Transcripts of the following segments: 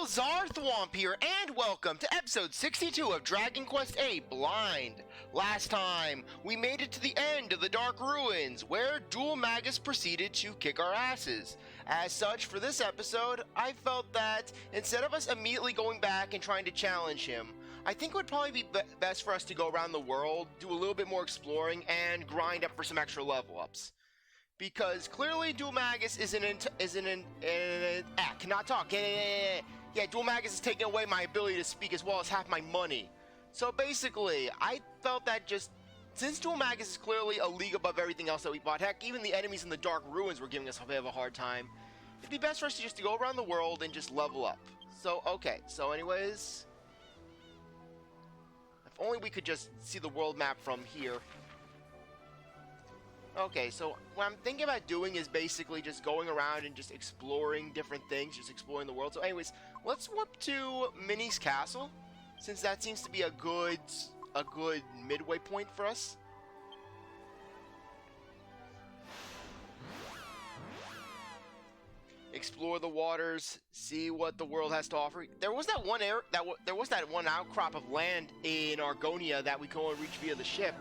all, CzarThwomp here, and welcome to episode 62 of Dragon Quest VIII Blind. Last time, we made it to the end of the Dark Ruins, where Dhoulmagus proceeded to kick our asses. As such, for this episode, I felt that instead of us immediately going back and trying to challenge him, I think it would probably be best for us to go around the world, do a little bit more exploring, and grind up for some extra level ups. Because clearly Dhoulmagus cannot talk. Yeah, Dhoulmagus is taking away my ability to speak as well as half my money. So basically, I felt that since Dhoulmagus is clearly a league above everything else that we fought, heck, even the enemies in the Dark Ruins were giving us a bit of a hard time, it'd be best for us to go around the world and just level up. So, okay, so anyways, if only we could just see the world map from here. Okay, so what I'm thinking about doing is basically just going around and just exploring different things, just exploring the world. So anyways, let's warp to Minnie's castle, since that seems to be a good midway point for us. Explore the waters, see what the world has to offer. There was that one outcrop of land in Argonia that we could only reach via the ship.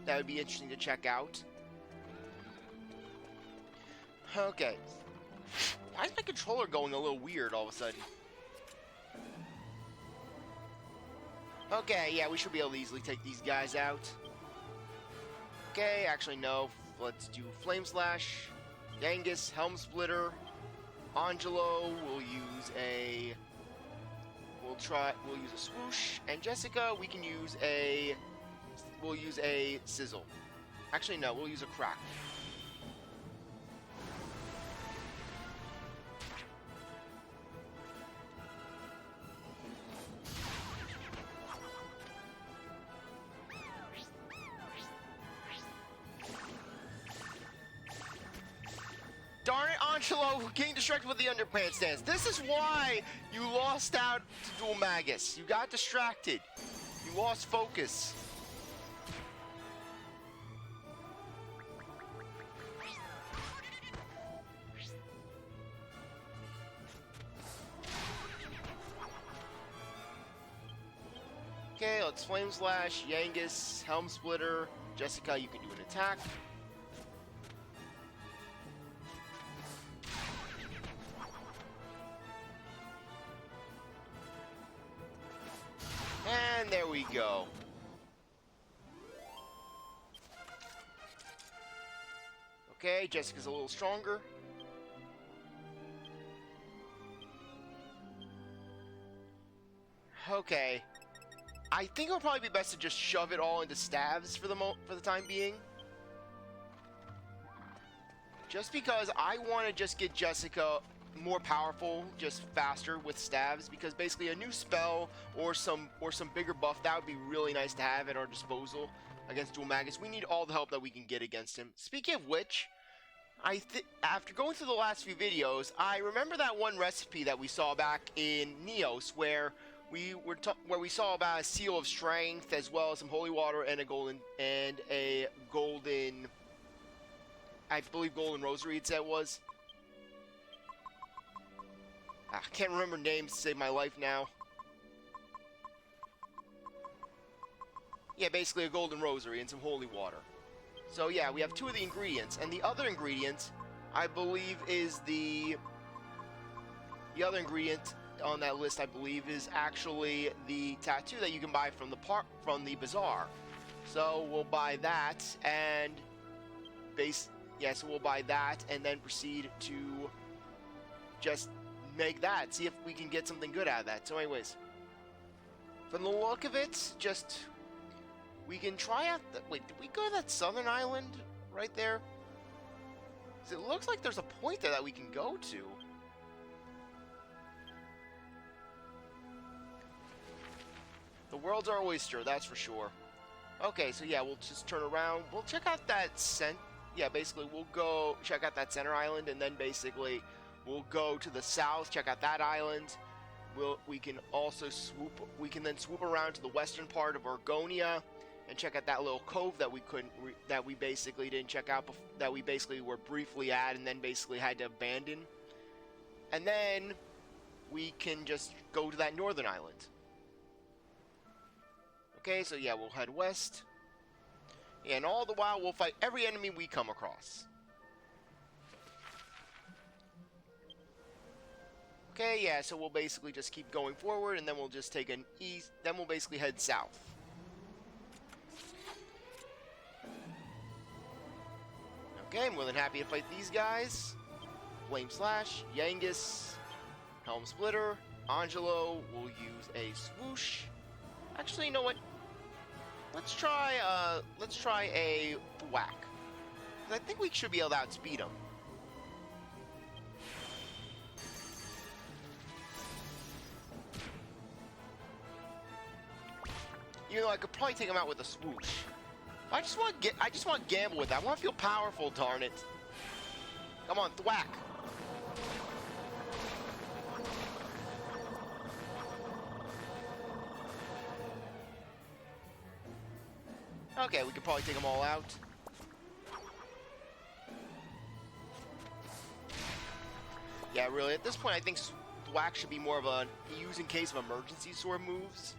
That would be interesting to check out. Okay. Why is my controller going a little weird all of a sudden? Okay, yeah, we should be able to easily take these guys out. Okay, actually no. Let's do Flame Slash, Yangus, Helm Splitter, Angelo, we'll use a swoosh, and Jessica, we'll use a sizzle. Actually no, we'll use a crack. Darn it, Angelo, getting distracted with the underpants dance. This is why you lost out to Dhoulmagus. You got distracted. You lost focus. Okay, let's Flame Slash, Yangus, Helm Splitter. Jessica, you can do an attack. And there we go. Okay, Jessica's a little stronger. Okay. I think it would probably be best to just shove it all into stabs for the time being. Just because I want to just get Jessica more powerful, just faster with stabs, because basically a new spell or some bigger buff, that would be really nice to have at our disposal against Dhoulmagus. We need all the help that we can get against him. Speaking of which, after going through the last few videos, I remember that one recipe that we saw back in Neos where we saw about a seal of strength as well as some holy water and a golden I believe golden rosary it was. I can't remember names to save my life now. Yeah, basically a golden rosary and some holy water. So yeah, we have two of the ingredients, and the other ingredient, I believe, is the other ingredient on that list, I believe, is actually the tattoo that you can buy from the bazaar. So we'll buy that and so we'll buy that and then proceed to just make that, see if we can get something good out of that. So anyways, from the look of it, we can try out wait, did we go to that southern island right there? Because it looks like there's a point there that we can go to. The world's our oyster, that's for sure. Okay, so yeah, we'll just turn around. We'll check out that basically we'll go check out that center island, and then basically we'll go to the south, check out that island. We can then swoop around to the western part of Argonia and check out that little cove that we basically didn't check out that we basically were briefly at and then basically had to abandon. And then we can just go to that northern island. Okay, so yeah, we'll head west. And all the while, we'll fight every enemy we come across. Okay, yeah, so we'll basically just keep going forward, and then we'll just take an east, then we'll basically head south. Okay, I'm more than happy to fight these guys. Flame Slash, Yangus, Helm Splitter, Angelo will use a swoosh. Actually, you know what? Let's try a thwack. I think we should be able to outspeed him. Even though I could probably take him out with a swoosh. I just want gamble with that. I want to feel powerful, darn it. Come on, thwack. Okay, we could probably take them all out. Yeah, really, at this point, I think thwack should be more of a use in case of emergency sort of moves.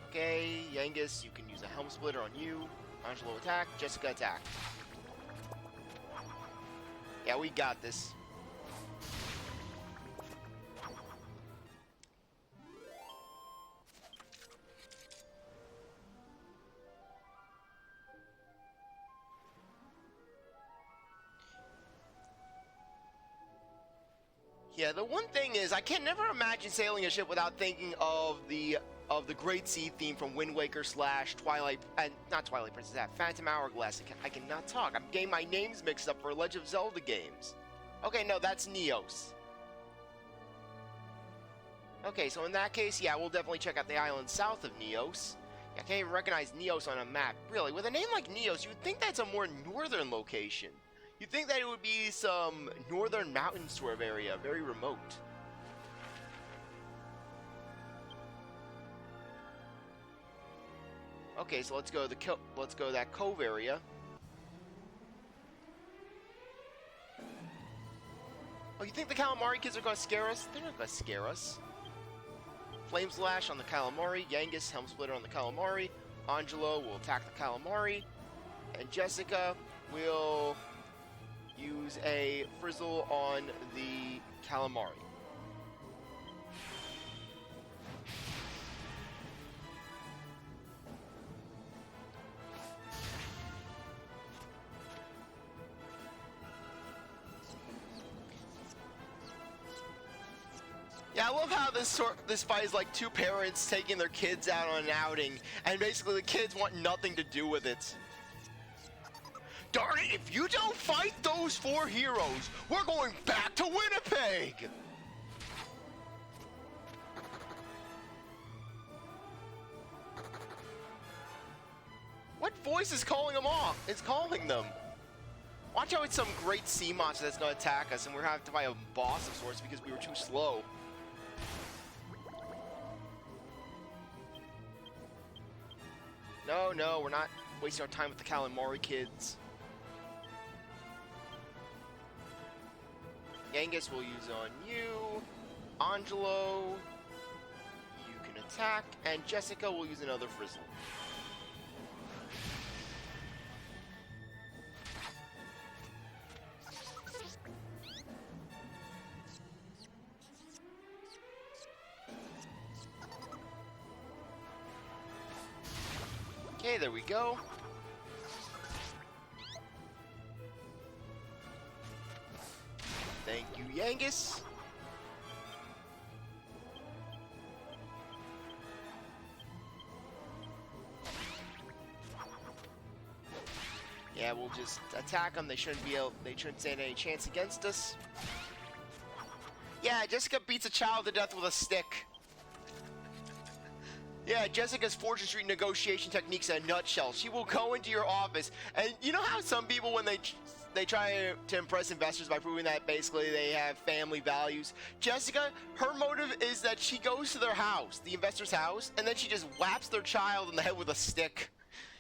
Okay, Yangus, you can use a Helm Splitter on you. Angelo attack, Jessica attack. Yeah, we got this. Yeah, the one thing is, I can never imagine sailing a ship without thinking of the Great Sea theme from Wind Waker / Twilight, not Twilight Princess, Phantom Hourglass. I cannot talk. I'm getting my names mixed up for Legend of Zelda games. Okay, no, that's Neos. Okay, so in that case, yeah, we'll definitely check out the island south of Neos. I can't even recognize Neos on a map. Really, with a name like Neos, you would think that's a more northern location. You'd think that it would be some northern mountain sort of area, very remote. Okay, so let's go to that cove area. Oh, you think the calamari kids are going to scare us? They're not going to scare us. Flame Slash on the calamari, Yangus Helm Splitter on the calamari, Angelo will attack the calamari, and Jessica will use a frizzle on the calamari. Yeah, I love how this fight is like two parents taking their kids out on an outing, and basically the kids want nothing to do with it. Darn it, if you don't fight those 4 heroes, we're going back to Winnipeg! What voice is calling them off? It's calling them. Watch out, it's some great sea monster that's going to attack us, and we're going to have to fight a boss of sorts because we were too slow. No, we're not wasting our time with the calamari kids. Yangus will use on you. Angelo, you can attack. And Jessica will use another frizzle. Okay, there we go. Thank you, Yangus. Yeah, we'll just attack them. They shouldn't stand any chance against us. Yeah, Jessica beats a child to death with a stick. Yeah, Jessica's Fortune Street negotiation techniques in a nutshell. She will go into your office, and you know how some people, when they try to impress investors by proving that basically they have family values? Jessica, her motive is that she goes to their house, the investor's house, and then she just whaps their child in the head with a stick.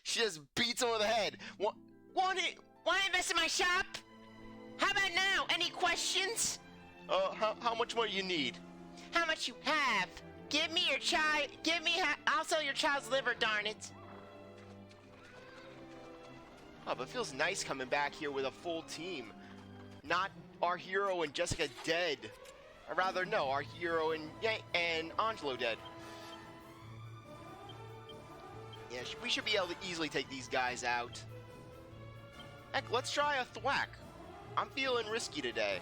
She just beats him over the head. Want to invest in my shop? How about now? Any questions? How much more you need? How much you have? Give me your child. I'll sell your child's liver, darn it. Oh, but it feels nice coming back here with a full team. Not our hero and Jessica dead. Or rather, no, our hero and Angelo dead. Yeah, we should be able to easily take these guys out. Heck, let's try a thwack. I'm feeling risky today.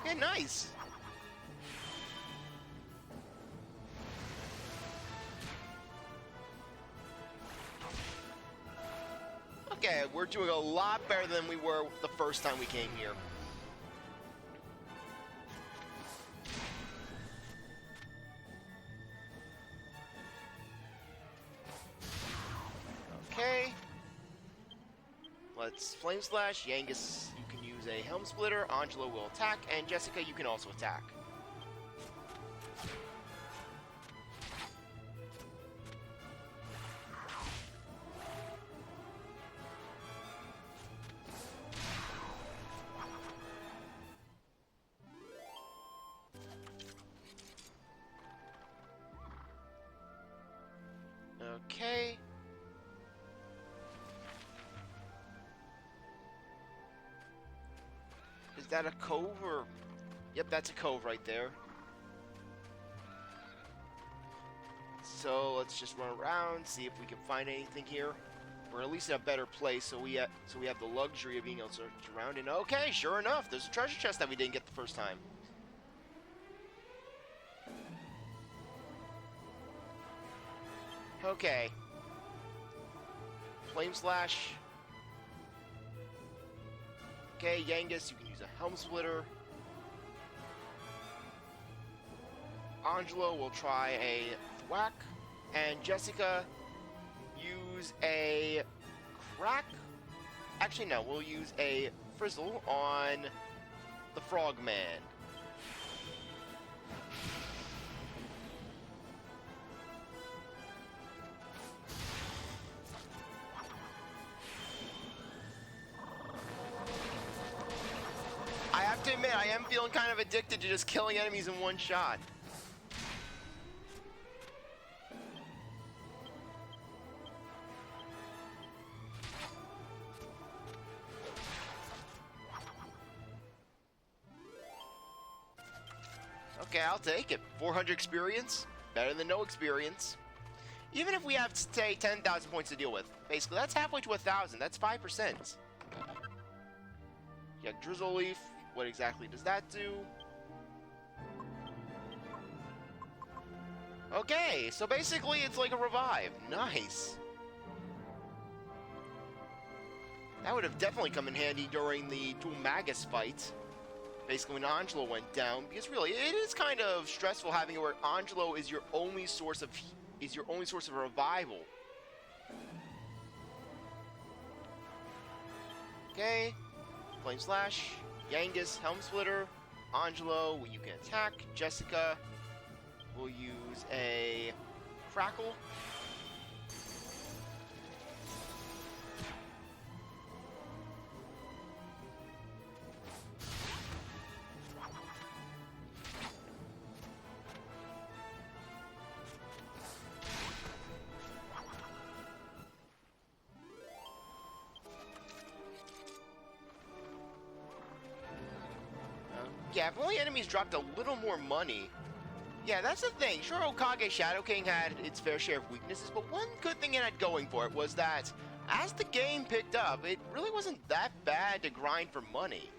Okay, nice. Okay, we're doing a lot better than we were the first time we came here. Okay. Let's Flame Slash. Yangus, you can use a Helm Splitter. Angelo will attack. And Jessica, you can also attack. Okay. Is that a cove or... Yep, that's a cove right there. So let's just run around, see if we can find anything here. We're at least in a better place, so we have the luxury of being able to search around. And okay, sure enough, there's a treasure chest that we didn't get the first time. Okay. Flame Slash. Okay, Yangus, you can use a Helm Splitter. Angelo will try a Thwack. And Jessica, use a Crack. Actually, no, we'll use a Frizzle on the Frogman. I have to admit, I am feeling kind of addicted to just killing enemies in one shot. Okay, I'll take it. 400 experience, better than no experience. Even if we have, say, 10,000 points to deal with, basically, that's halfway to 1,000. That's 5%. Yeah, Drizzle Leaf. What exactly does that do? Okay, so basically it's like a revive. Nice. That would have definitely come in handy during the Dhoulmagus fight. Basically when Angelo went down, because really it is kind of stressful having it where Angelo is your only source of revival. Okay, Flame Slash. Yangus, Helm Splitter, Angelo, you can attack. Jessica will use a Crackle. Yeah, if only enemies dropped a little more money. Yeah, that's the thing. Sure, Okage Shadow King had its fair share of weaknesses, but one good thing it had going for it was that as the game picked up, it really wasn't that bad to grind for money.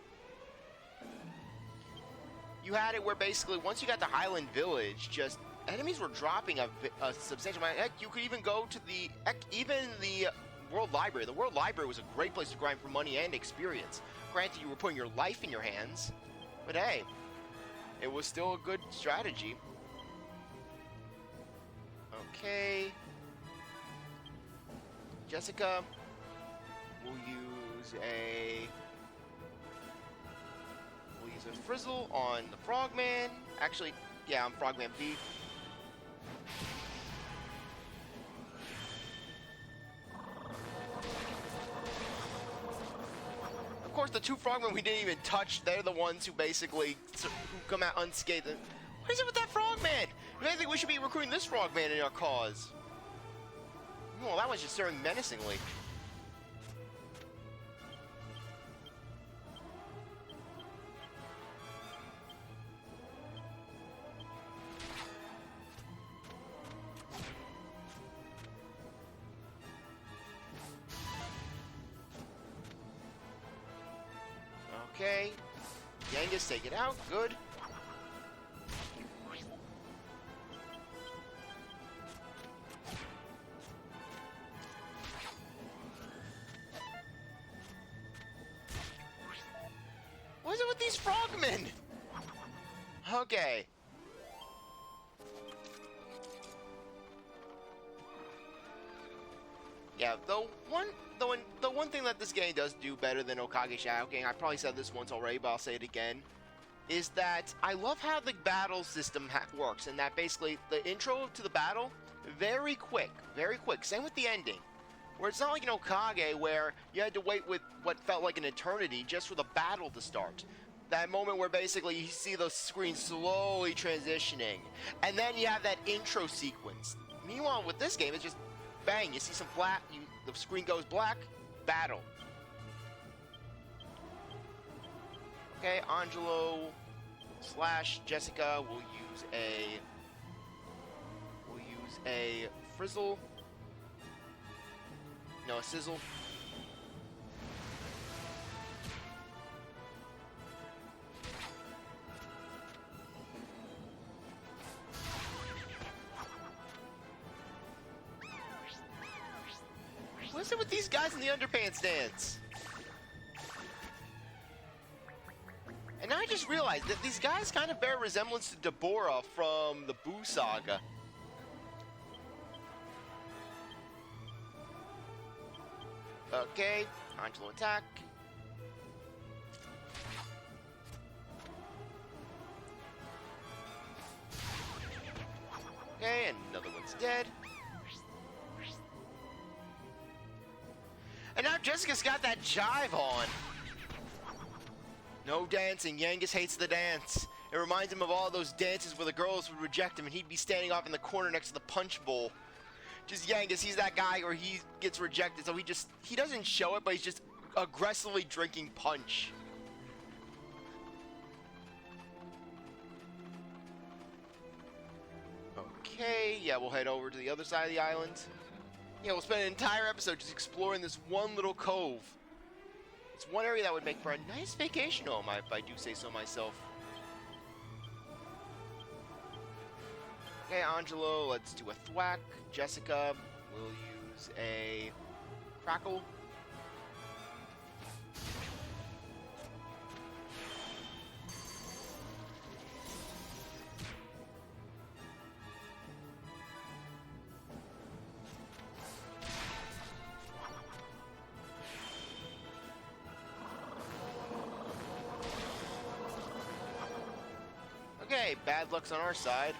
You had it where basically once you got to Highland Village, just enemies were dropping a substantial amount. Heck, you could even go to the World Library. The World Library was a great place to grind for money and experience. Granted, you were putting your life in your hands. But hey, it was still a good strategy. Okay. Jessica will use a Frizzle on the Frogman. Actually, yeah, I'm Frogman B. course, the two frogmen we didn't even touch, they're the ones who basically who come out unscathed. What is it with that frogman? If anything, we should be recruiting this frogman in our cause. Well, that one's just staring menacingly. Okay. Genghis, take it out. Good. What is it with these frogmen? Okay. Yeah, the one thing that this game does do better than Okage Shadow King, I probably said this once already, but I'll say it again, is that I love how the battle system works, and that basically the intro to the battle, very quick, very quick. Same with the ending, where it's not like an Okage where you had to wait with what felt like an eternity just for the battle to start. That moment where basically you see the screen slowly transitioning, and then you have that intro sequence. Meanwhile, with this game, it's just bang, you see some flat, the screen goes black, battle. Okay, Angelo / Jessica will use a frizzle. No, a sizzle. What's it with these guys in the underpants dance? And now I just realized that these guys kind of bear resemblance to Deborah from the Boo Saga. Okay, Angelo attack. Okay, another one's dead. And now Jessica's got that jive on. No dancing. Yangus hates the dance. It reminds him of all those dances where the girls would reject him and he'd be standing off in the corner next to the punch bowl. Just Yangus, he's that guy where he gets rejected, so he doesn't show it, but he's just aggressively drinking punch. Okay, yeah, we'll head over to the other side of the island. Yeah, we'll spend an entire episode just exploring this one little cove. It's one area that would make for a nice vacation home, if I do say so myself. Okay, Angelo, let's do a thwack. Jessica, we'll use a crackle. Okay, bad luck's on our side.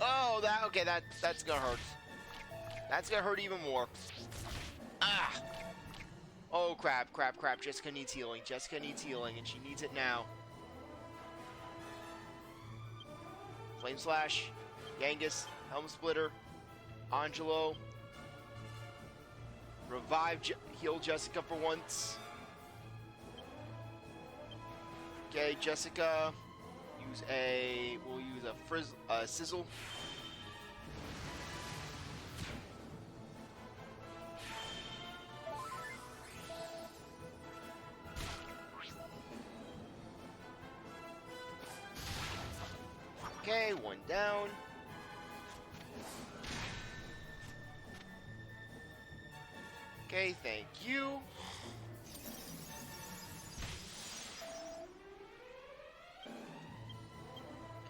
Oh, that's gonna hurt. That's gonna hurt even more. Ah! Oh, crap. Jessica needs healing. And she needs it now. Flame Slash. Yangus. Helm Splitter. Angelo. Heal Jessica for once. Okay, Jessica. We'll use a sizzle. Okay, one down. Okay, thank you.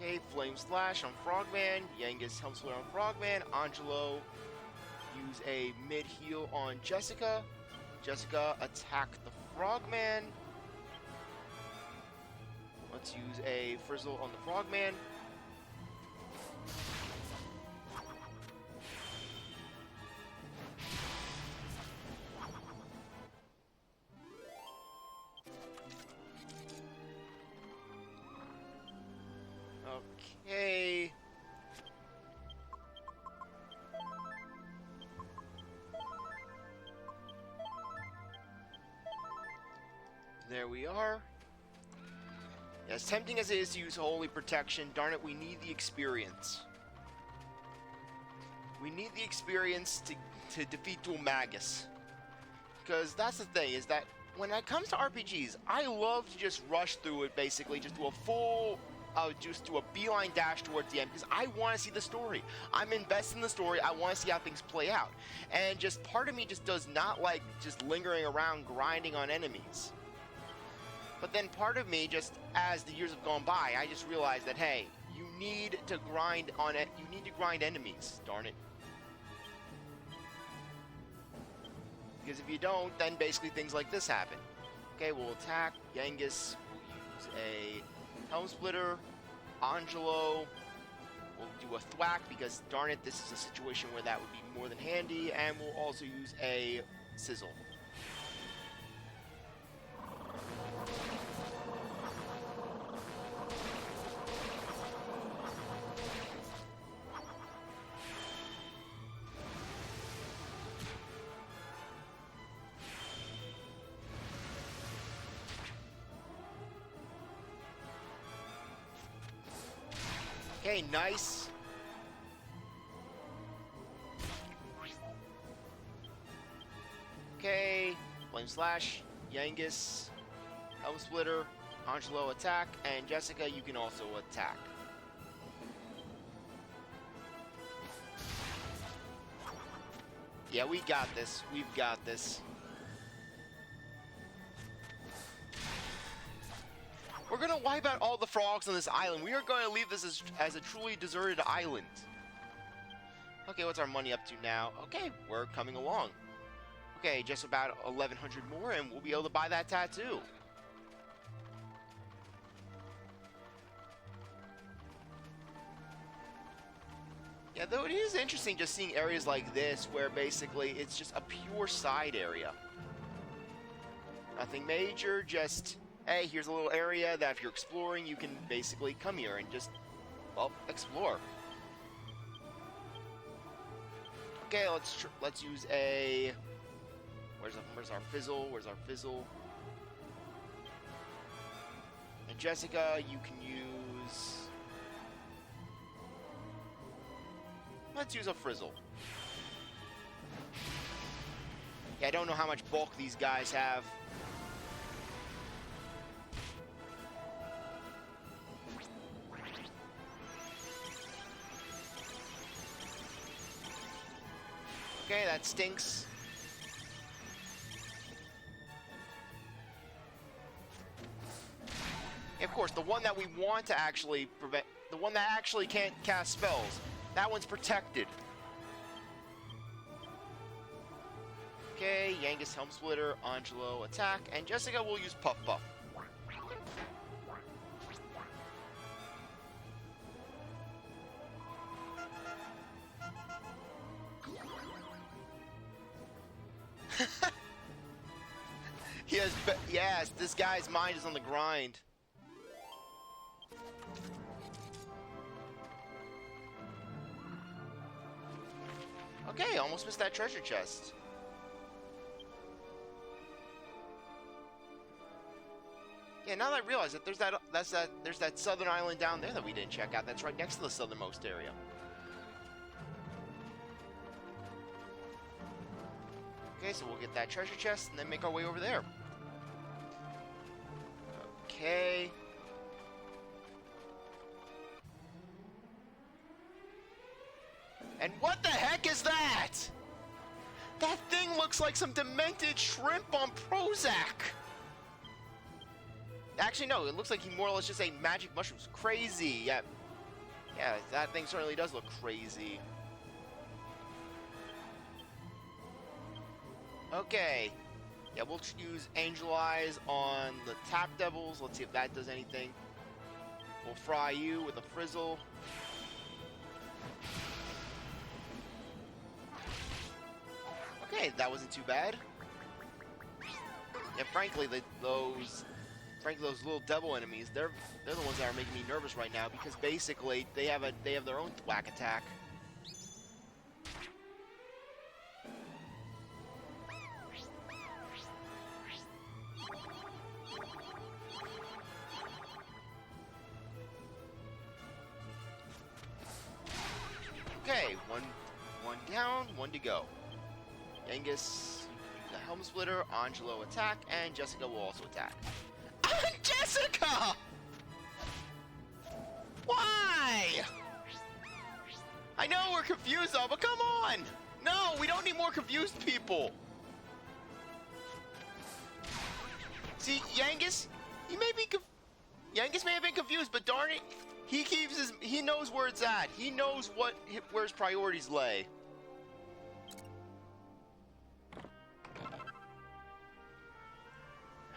Okay, Flame Slash on Frogman. Yangus Helm Splitter on Frogman. Angelo, use a mid-heal on Jessica. Jessica, attack the Frogman. Let's use a Frizzle on the Frogman. Okay. There we are. As tempting as it is to use Holy Protection, darn it, we need the experience. We need the experience to defeat Dhoulmagus. Because that's the thing, is that when it comes to RPGs, I love to just rush through it, basically, just do a full, just do a beeline dash towards the end, because I want to see the story. I'm invested in the story, I want to see how things play out. And just part of me just does not like just lingering around grinding on enemies. But then part of me, just as the years have gone by, I just realized that, hey, you need to grind on it. You need to grind enemies, darn it. Because if you don't, then basically things like this happen. Okay, we'll attack Yangus. We'll use a Helm Splitter. Angelo. We'll do a thwack because, darn it, this is a situation where that would be more than handy. And we'll also use a sizzle. Okay, nice. Okay, Flame Slash, Yangus, Helm Splitter, Angelo attack, and Jessica, you can also attack. Yeah, we got this. We've got this. We're going to wipe out all the frogs on this island. We are going to leave this as a truly deserted island. Okay, what's our money up to now? Okay, we're coming along. Okay, just about 1,100 more, and we'll be able to buy that tattoo. Yeah, though it is interesting just seeing areas like this where basically it's just a pure side area. Nothing major, just, hey, here's a little area that if you're exploring, you can basically come here and just, well, explore. Okay, let's use a, where's our fizzle? Where's our fizzle? And Jessica, you can use, let's use a frizzle. Yeah, I don't know how much bulk these guys have. Okay, that stinks. Of course, the one that we want to actually prevent, the one that actually can't cast spells, that one's protected. Okay, Yangus Helm Splitter, Angelo attack, and Jessica will use Puff Puff. Yes, this guy's mind is on the grind. Okay, almost missed that treasure chest. Yeah, now that I realize that there's that southern island down there that we didn't check out. That's right next to the southernmost area. Okay, so we'll get that treasure chest and then make our way over there. Okay. And what the heck is that? That thing looks like some demented shrimp on Prozac. Actually, no, it looks like he more or less just ate magic mushrooms. Crazy. Yeah, that thing certainly does look crazy. Okay. Yeah, we'll use Angel Eyes on the Tap Devils. Let's see if that does anything. We'll fry you with a Frizzle. Okay, that wasn't too bad. Yeah, frankly, frankly, those little devil enemies, they're the ones that are making me nervous right now because basically they have their own thwack attack. Okay, one down, one to go. Yangus, the Helm Splitter, Angelo attack, and Jessica will also attack. Jessica! Why? I know we're confused though, but come on! No, we don't need more confused people. See, Yangus, Yangus may have been confused, but darn it, he knows where it's at. He knows where his priorities lay.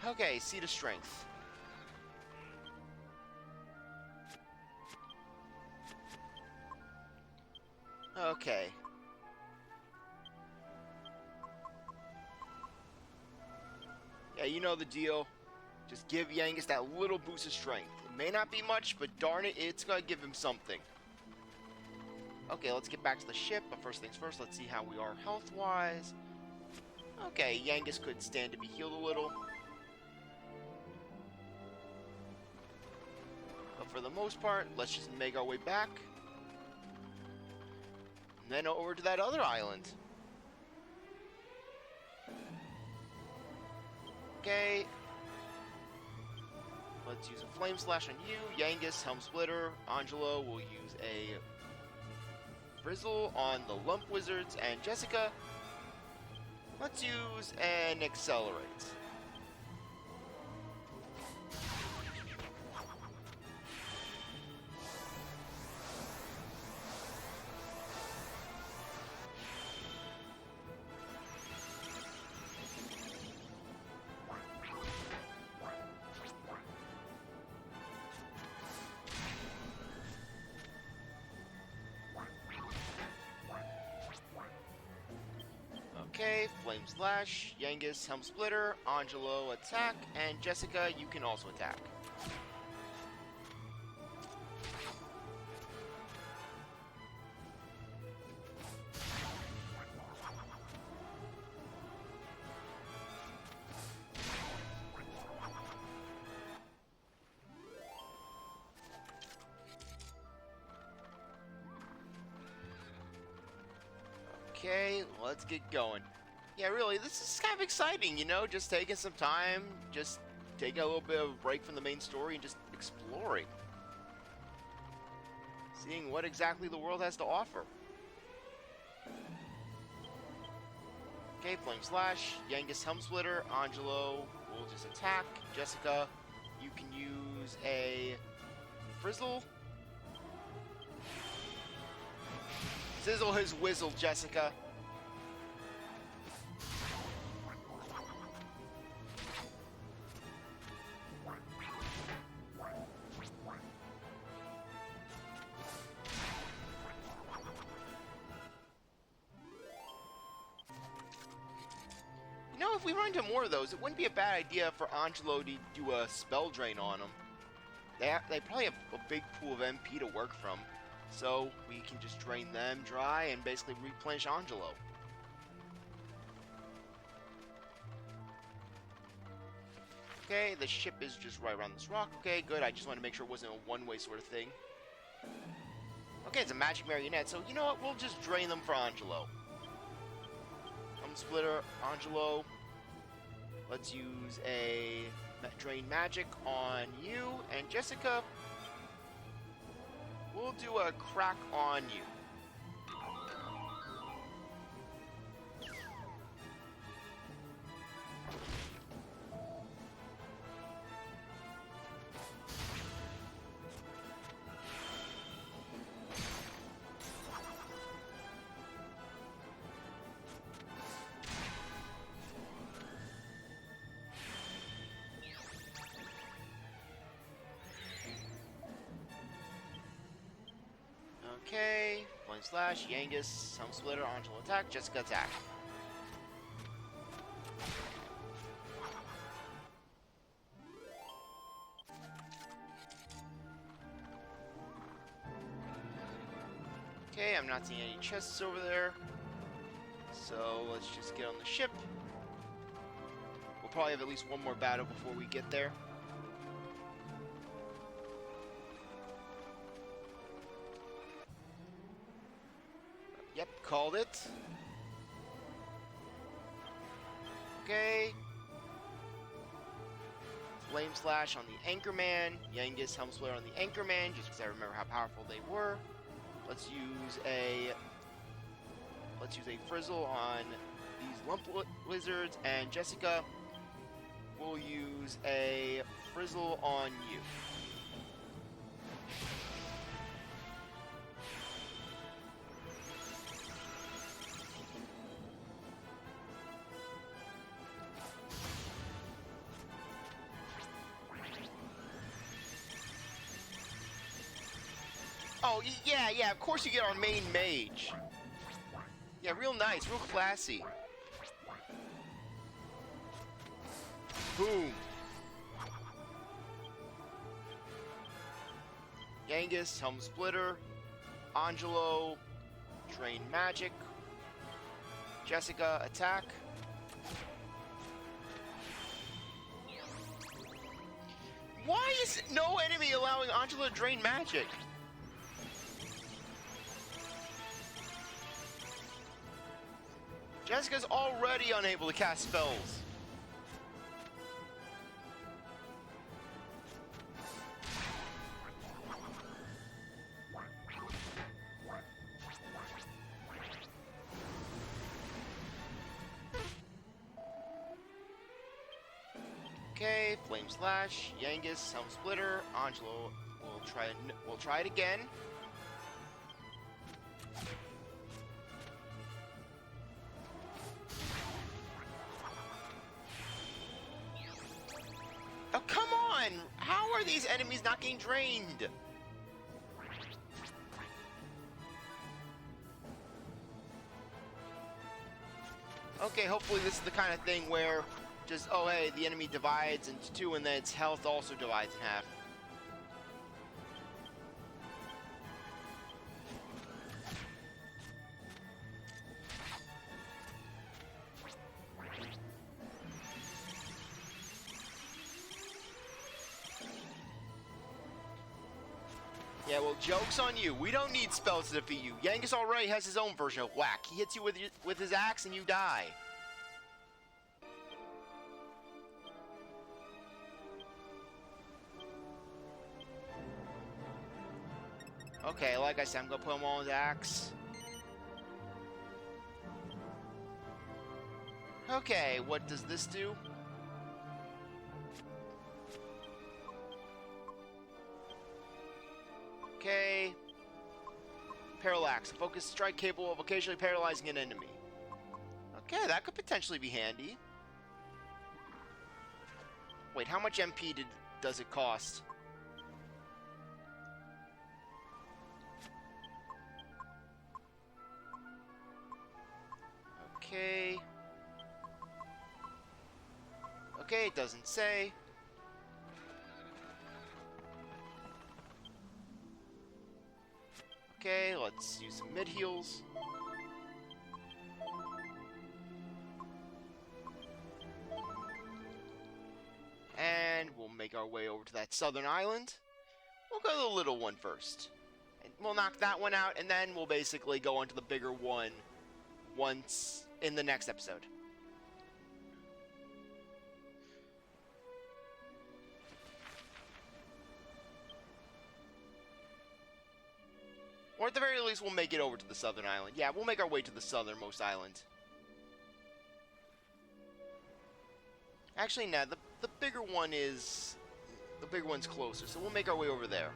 Okay, Seed of Strength. Okay. Yeah, you know the deal. Just give Yangus that little boost of strength. It may not be much, but darn it, it's gonna give him something. Okay, let's get back to the ship, but first things first, let's see how we are health-wise. Okay, Yangus could stand to be healed a little. But for the most part, let's just make our way back. And then over to that other island. Okay. Let's use a Flame Slash on you. Yangus, Helm Splitter. Angelo will use a Frizzle on the Lump Wizards. And Jessica, let's use an Accelerate. Okay, Flame Slash, Yangus, Helm Splitter, Angelo attack, and Jessica, you can also attack. Okay, let's get going. Yeah, really, this is kind of exciting, you know, just taking some time, just taking a little bit of a break from the main story and just exploring. Seeing what exactly the world has to offer. Okay, Flame Slash, Yangus Helm Splitter, Angelo will just attack. Jessica, you can use a Frizzle. Sizzle his whizzle, Jessica. You know, if we run into more of those, it wouldn't be a bad idea for Angelo to do a spell drain on them. They probably have a big pool of MP to work from. So we can just drain them dry and basically replenish Angelo. Okay, the ship is just right around this rock. Okay, good. I just want to make sure it wasn't a one-way sort of thing. Okay, it's a magic marionette, so you know what? We'll just drain them for Angelo. Helm Splitter, Angelo. Let's use a drain magic on you, and Jessica, we'll do a crack on you. Okay, Flame Slash, Yangus, Helm Splitter, Angelo attack, Jessica attack. Okay, I'm not seeing any chests over there. So let's just get on the ship. We'll probably have at least one more battle before we get there. Yep, called it. Okay. Flame Slash on the Anchorman. Yangus Helm Splitter on the Anchorman, just because I remember how powerful they were. Let's use a Frizzle on these Lump Lizards, and Jessica, we'll use a Frizzle on you. Oh, yeah, of course you get our main mage. Yeah, real nice, real classy. Boom. Yangus, Helm Splitter. Angelo, Drain Magic. Jessica, attack. Why is no enemy allowing Angelo to drain magic? Jessica's already unable to cast spells. Okay, Flame Slash, Yangus, Helm Splitter, Angelo will try it again. Oh, come on! How are these enemies not getting drained? Okay, hopefully this is the kind of thing where just, oh hey, the enemy divides into two and then its health also divides in half. Yeah, well, joke's on you. We don't need spells to defeat you. Yangus already has his own version of whack. He hits you with his axe and you die. Okay, like I said, I'm gonna put him on his axe. Okay, what does this do? Okay. Parallax. A focused strike capable of occasionally paralyzing an enemy. Okay, that could potentially be handy. Wait, how much MP does it cost? Okay. Okay, it doesn't say. Okay, let's use some mid heals. And we'll make our way over to that southern island. We'll go to the little one first. And we'll knock that one out, and then we'll basically go on to the bigger one once in the next episode. Or at the very least, we'll make it over to the southern island. Yeah, we'll make our way to the southernmost island. Actually, no, the bigger one is... The bigger one's closer, so we'll make our way over there.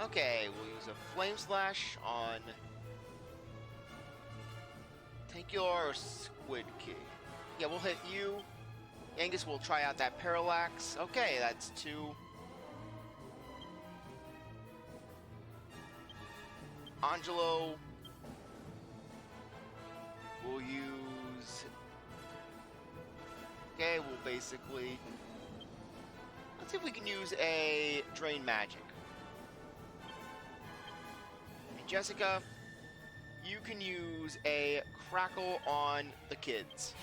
Okay, we'll use a Flame Slash on... Tankular or Squid King. Yeah, we'll hit you. Yangus will try out that Parallax. Okay, that's 2. Angelo We'll use... Okay, we'll basically... Let's see if we can use a Drain Magic. And Jessica, you can use a Crackle on the kids.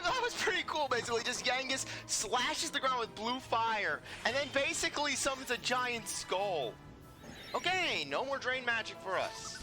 That was pretty cool, basically. Just Yangus slashes the ground with blue fire, and then basically summons a giant skull. Okay, no more Drain Magic for us.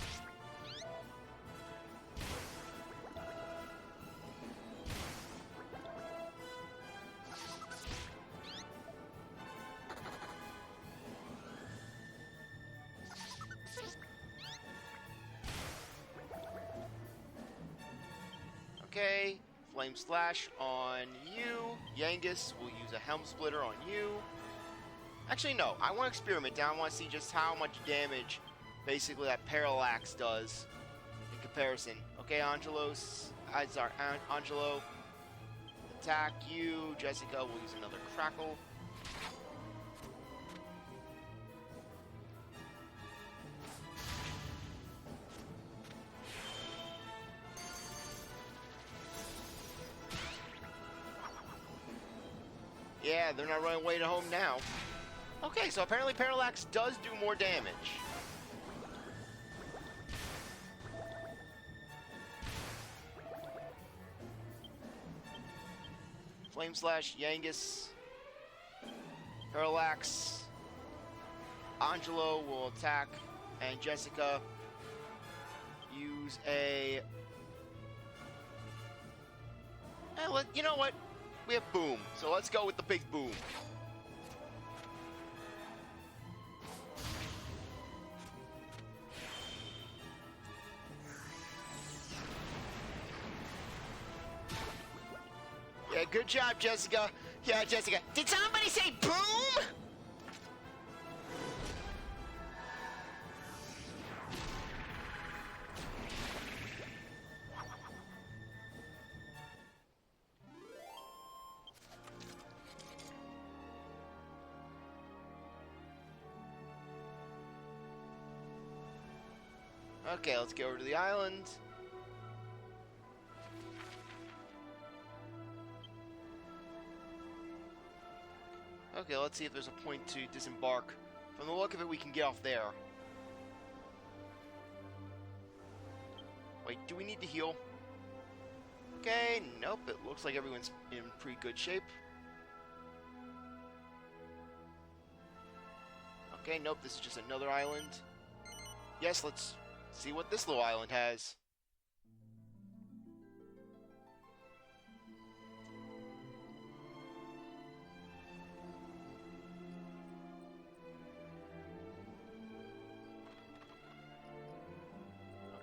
Okay, Flame Slash on you. Yangus will use a Helm Splitter on you. Actually, no. I want to experiment now. I want to see just how much damage, basically, that Parallax does in comparison. Okay, Angelo, attack you. Jessica will use another Crackle. Yeah, they're not running away to home now. Okay, so apparently Parallax does do more damage. Flame Slash, Yangus, Parallax, Angelo will attack, and Jessica use a... you know what? We have Boom, so let's go with the big Boom. Yeah, good job, Jessica. Yeah, Jessica. Did somebody say boom? Okay, let's go over to the island. Okay, let's see if there's a point to disembark. From the look of it, we can get off there. Wait, do we need to heal? Okay, nope, it looks like everyone's in pretty good shape. Okay, nope, this is just another island. Yes, let's see what this little island has.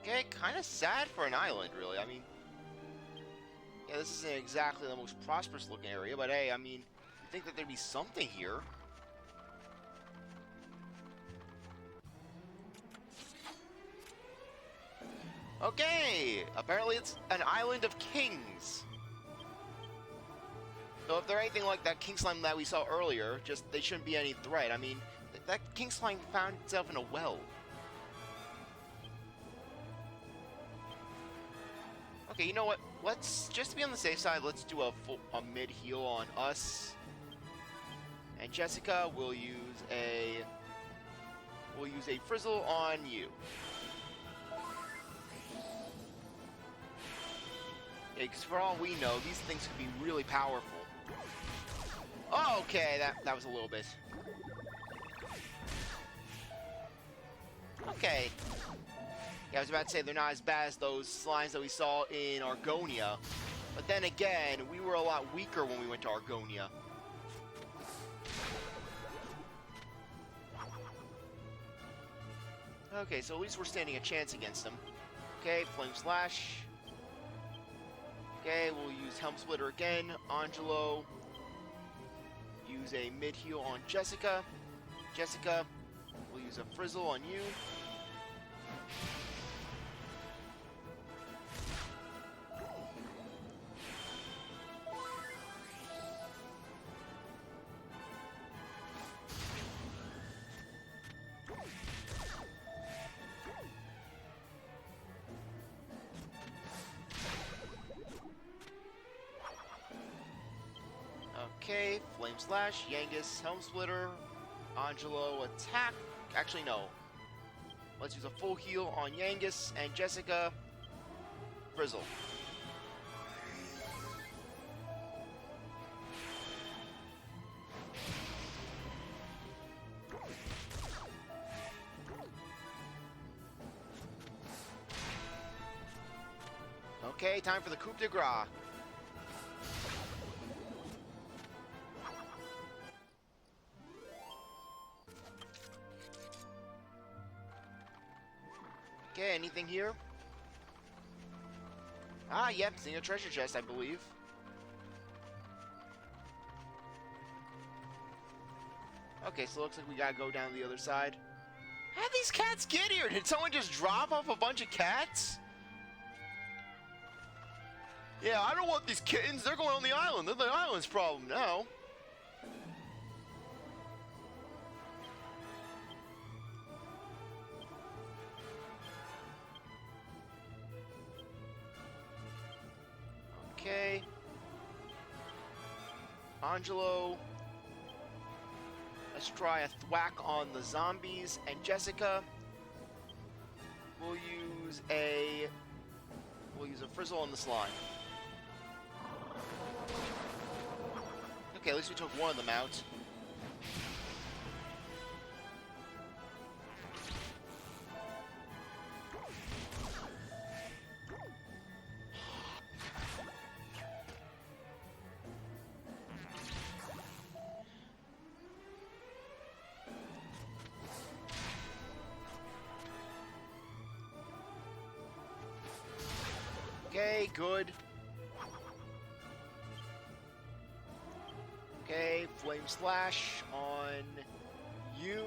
Okay, kind of sad for an island, really. I mean, yeah, this isn't exactly the most prosperous looking area, but hey, I mean, you'd think that there'd be something here. Okay, apparently it's an island of kings. So if they're anything like that king slime that we saw earlier, just they shouldn't be any threat. I mean, that king slime found itself in a well. Okay, you know what? Let's just to be on the safe side. Let's do a mid heal on us. And Jessica will use a frizzle on you. Yeah, because for all we know, these things could be really powerful. Okay, that was a little bit. Okay. Yeah, I was about to say they're not as bad as those slimes that we saw in Argonia. But then again, we were a lot weaker when we went to Argonia. Okay, so at least we're standing a chance against them. Okay, Flame Slash. Okay, we'll use Helm Splitter again. Angelo. Use a mid-heal on Jessica. Jessica will use a Frizzle on you. Okay, Flame Slash, Yangus, Helm Splitter, Angelo, attack. Actually, no. Let's use a full heal on Yangus and Jessica. Frizzle. Okay, time for the coup de grace. Okay, anything here? Ah, yep, seeing a treasure chest, I believe. Okay, so it looks like we gotta go down the other side. How'd these cats get here? Did someone just drop off a bunch of cats? Yeah, I don't want these kittens. They're going on the island. They're the island's problem now. Okay. Angelo. Let's try a thwack on the zombies. And Jessica. We'll use a Frizzle on the slime. Okay, at least we took one of them out. Okay, good. Okay, Flame Slash on you,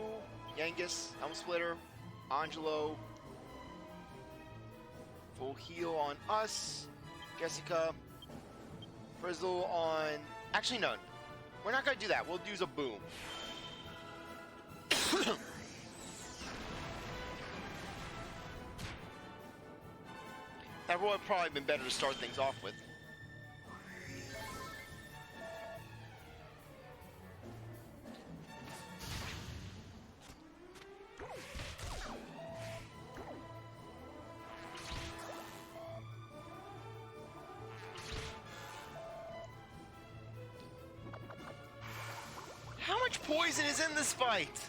Yangus, Helm Splitter, Angelo. Full heal on us, Jessica. Frizzle on... Actually, no. We're not going to do that. We'll use a boom. That would have probably been better to start things off with. How much poison is in this fight?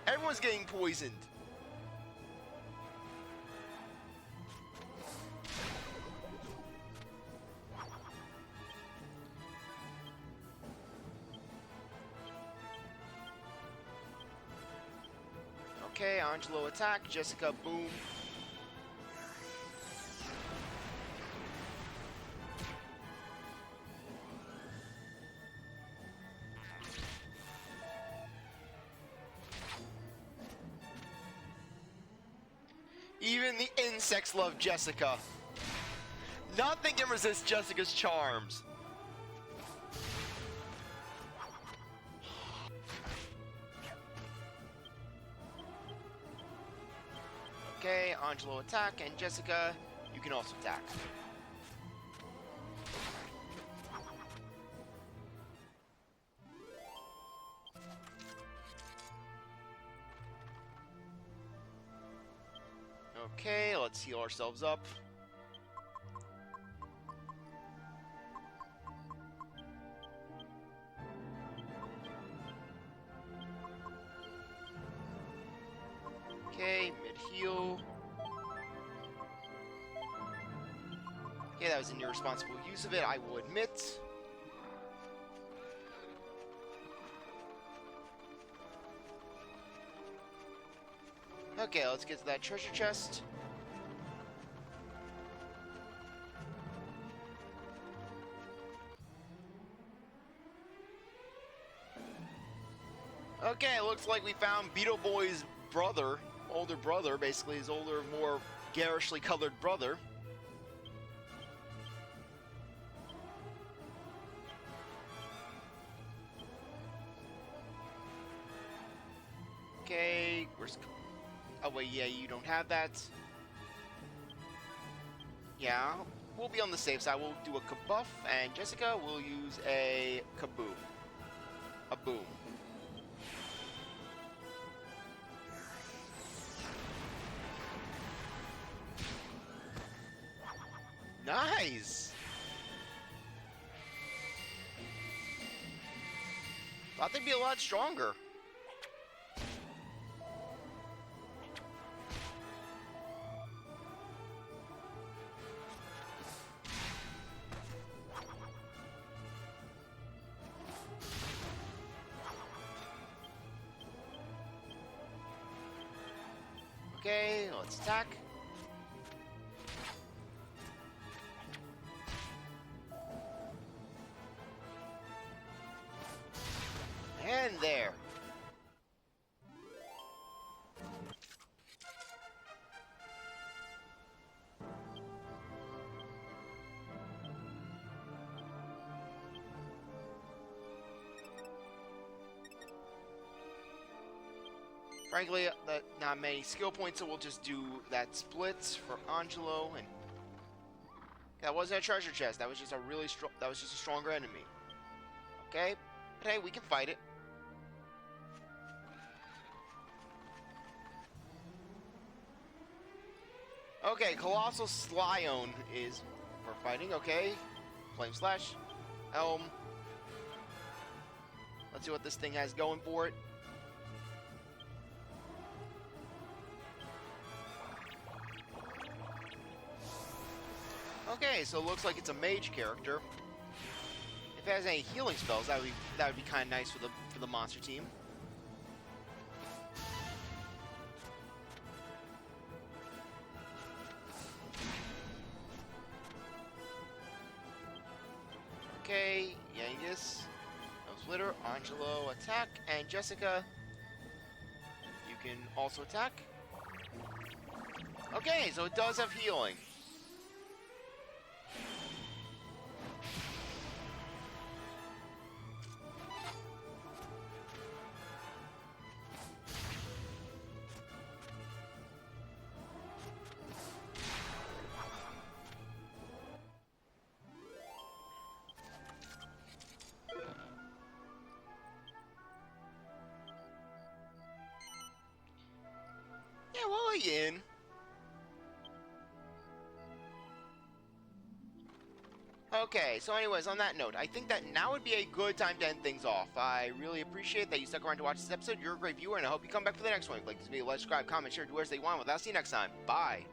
Everyone's getting poisoned. Okay, Angelo attack, Jessica boom. Even the insects love Jessica. Nothing can resist Jessica's charms. Okay, Angelo attack, and Jessica, you can also attack. Okay, let's heal ourselves up. Okay, mid-heal. Okay, that was an irresponsible use of it, I will admit. Okay, let's get to that treasure chest. Okay, looks like we found Beetle Boy's brother, older brother, basically his older, more garishly colored brother. Okay, where's... Oh, wait, yeah, you don't have that. Yeah, we'll be on the safe side. We'll do a kabuff, and Jessica will use a kaboom. A boom. Nice! Thought they'd be a lot stronger. Okay, let's attack. And there. Frankly, not many skill points, so we'll just do that splits for Angelo, and that wasn't a treasure chest. That was just a really strong. That was just a stronger enemy. Okay, but hey, we can fight it. Okay, Colossal Slione is we're fighting. Okay, Flame Slash, Elm. Let's see what this thing has going for it. Okay, so it looks like it's a mage character. If it has any healing spells, that would be kind of nice for the monster team. Okay, Yangus, no splitter, Angelo attack, and Jessica, you can also attack. Okay, so it does have healing. Yeah, we'll let you in. Okay, so anyways, on that note, I think that now would be a good time to end things off. I really appreciate that you stuck around to watch this episode. You're a great viewer, and I hope you come back for the next one. Like this video, like, subscribe, comment, share, do whatever you want. With that, I'll see you next time. Bye.